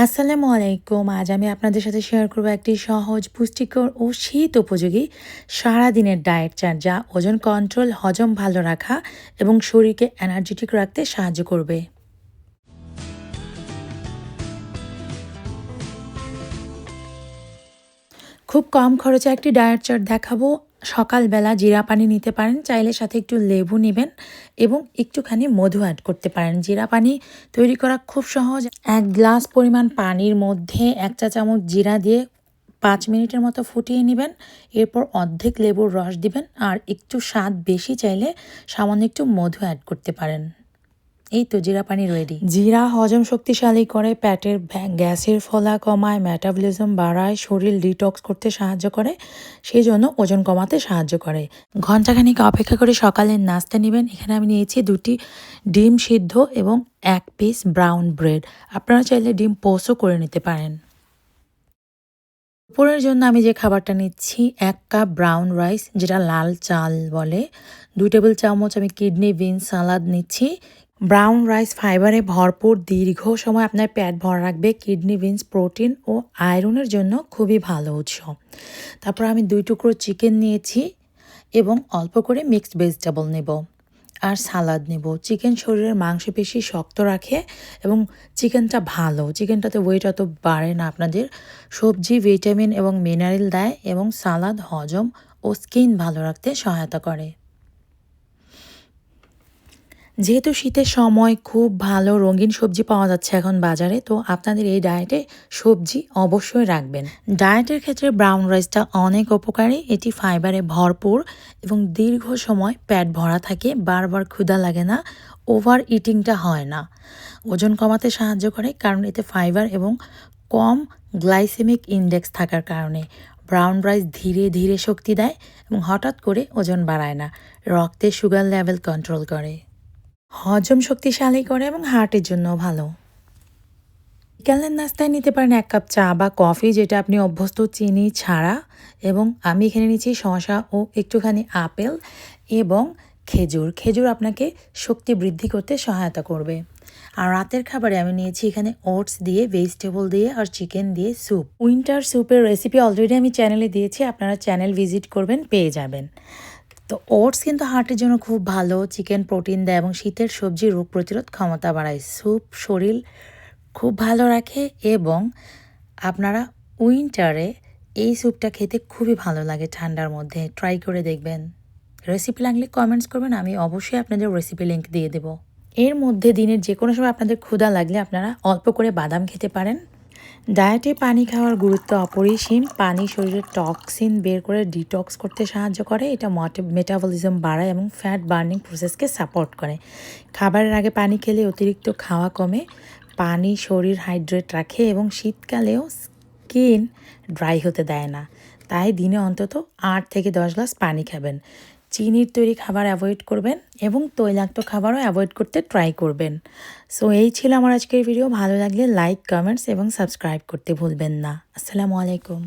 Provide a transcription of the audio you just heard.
আসসালামু আলাইকুম। আজ আমি আপনাদের সাথে শেয়ার করব একটি সহজ, পুষ্টিকর ও শীত উপযোগী সারাদিনের ডায়েট চার্ট যা ওজন কন্ট্রোল, হজম ভালো রাখা এবং শরীরকে এনার্জেটিক রাখতে সাহায্য করবে। খুব কম খরচে একটি ডায়েট চার্ট দেখাবো। সকালবেলা জিরা পানি নিতে পারেন, চাইলে সাথে একটু লেবু নেবেন এবং একটুখানি মধু অ্যাড করতে পারেন। জিরা পানি তৈরি করা খুব সহজ। 1 গ্লাস পরিমাণ পানির মধ্যে 1 চা চামচ জিরা দিয়ে 5 মিনিটের মতো ফুটিয়ে নেবেন। এরপর অর্ধেক লেবুর রস দিবেন আর একটু স্বাদ বেশি চাইলে সামান্য একটু মধু অ্যাড করতে পারেন। এই তো জিরা পানি রেডি। জিরা হজম শক্তিশালী করে, পেটের গ্যাসের ফলা কমায়, মেটাবলিজম বাড়ায়, শরীর ডিটক্স করতে সাহায্য করে, সেই জন্য ওজন কমাতে সাহায্য করে। ঘণ্টাখানিক অপেক্ষা করে সকালের নাস্তা নেবেন। এখানে আমি নিয়েছি 2টি ডিম সিদ্ধ এবং 1 পিস ব্রাউন ব্রেড। আপনারা চাইলে ডিম পোস্টও করে নিতে পারেন। দুপুরের জন্য আমি যে খাবারটা নিচ্ছি 1 কাপ ব্রাউন রাইস, যেটা লাল চাল বলে। 2 টেবিল চামচ আমি কিডনি বিনস সালাদ নিচ্ছি। ব্রাউন রাইস ফাইবারে ভরপুর, দীর্ঘ সময় আপনার পেট ভরা রাখবে। কিডনি বিনস প্রোটিন ও আয়রনের জন্য খুবই ভালো উৎস। তারপর আমি 2 টুকরো চিকেন নিয়েছি এবং অল্প করে মিক্সড ভেজিটেবল নেব আর সালাদ নেব। চিকেন শরীরের মাংসপেশি শক্ত রাখে এবং চিকেনটা ভালো, চিকেনটাতে ওয়েট অত বাড়ে না আপনাদের। সবজি ভিটামিন এবং মিনারেল দেয় এবং সালাদ হজম ও স্কিন ভালো রাখতে সহায়তা করে। যেহেতু শীতের সময় খুব ভালো রঙিন সবজি পাওয়া যাচ্ছে এখন বাজারে, তো আপনাদের এই ডায়েটে সবজি অবশ্যই রাখবেন। ডায়েটের ক্ষেত্রে ব্রাউন রাইসটা অনেক উপকারী। এটি ফাইবারে ভরপুর এবং দীর্ঘ সময় পেট ভরা থাকে, বারবার ক্ষুধা লাগে না, ওভার ইটিংটা হয় না। ওজন কমাতে সাহায্য করে কারণ এতে ফাইবার এবং কম গ্লাইসেমিক ইন্ডেক্স থাকার কারণে। ব্রাউন রাইস ধীরে ধীরে শক্তি দেয় এবং হঠাৎ করে ওজন বাড়ায় না, রক্তে সুগার লেভেল কন্ট্রোল করে, হজম শক্তিশালী করে এবং হার্টের জন্য ভালো। বিকালের নাস্তায় নিতে পারেন 1 কাপ চা বা কফি, যেটা আপনি অভ্যস্ত চিনি ছাড়া। এবং আমি এখানে নিচ্ছি শসা ও একটুখানি আপেল এবং খেজুর। খেজুর আপনাকে শক্তি বৃদ্ধি করতে সহায়তা করবে। আর রাতের খাবারে আমি নিয়েছি এখানে ওটস দিয়ে, ভেজিটেবল দিয়ে আর চিকেন দিয়ে স্যুপ। উইন্টার স্যুপের রেসিপি অলরেডি আমি চ্যানেলে দিয়েছি, আপনারা চ্যানেল ভিজিট করবেন, পেয়ে যাবেন। তো ওটস কিন্তু হার্টের জন্য খুব ভালো, চিকেন প্রোটিন দেয় এবং শীতের সবজি রোগ প্রতিরোধ ক্ষমতা বাড়ায়। স্যুপ শরীর খুব ভালো রাখে এবং আপনারা উইন্টারে এই স্যুপটা খেতে খুবই ভালো লাগে ঠান্ডার মধ্যে। ট্রাই করে দেখবেন। রেসিপি লাগলে কমেন্টস করবেন, আমি অবশ্যই আপনাদের রেসিপি লিঙ্ক দিয়ে দেব। এর মধ্যে দিনের যে কোনো সময় আপনাদের ক্ষুধা লাগলে আপনারা অল্প করে বাদাম খেতে পারেন। ডায়েটে পানি খাওয়ার গুরুত্ব অপরিসীম। পানি শরীরের টক্সিন বের করে ডিটক্স করতে সাহায্য করে, এটা মেটাবলিজম বাড়ায় এবং ফ্যাট বার্নিং প্রসেসকে সাপোর্ট করে। খাবারের আগে পানি খেলে অতিরিক্ত খাওয়া কমে, পানি শরীর হাইড্রেট রাখে এবং শীতকালেও স্কিন ড্রাই হতে দেয় না। তাই দিনে অন্তত 8 থেকে 10 গ্লাস পানি খাবেন। চিনির তৈরি খাবার অ্যাভয়েড করবেন এবং তৈলাক্ত খাবারও অ্যাভয়েড করতে ট্রাই করবেন। সো এই ছিল আমার আজকের ভিডিও। ভালো লাগলে লাইক, কমেন্টস এবং সাবস্ক্রাইব করতে ভুলবেন না। আসসালামু আলাইকুম।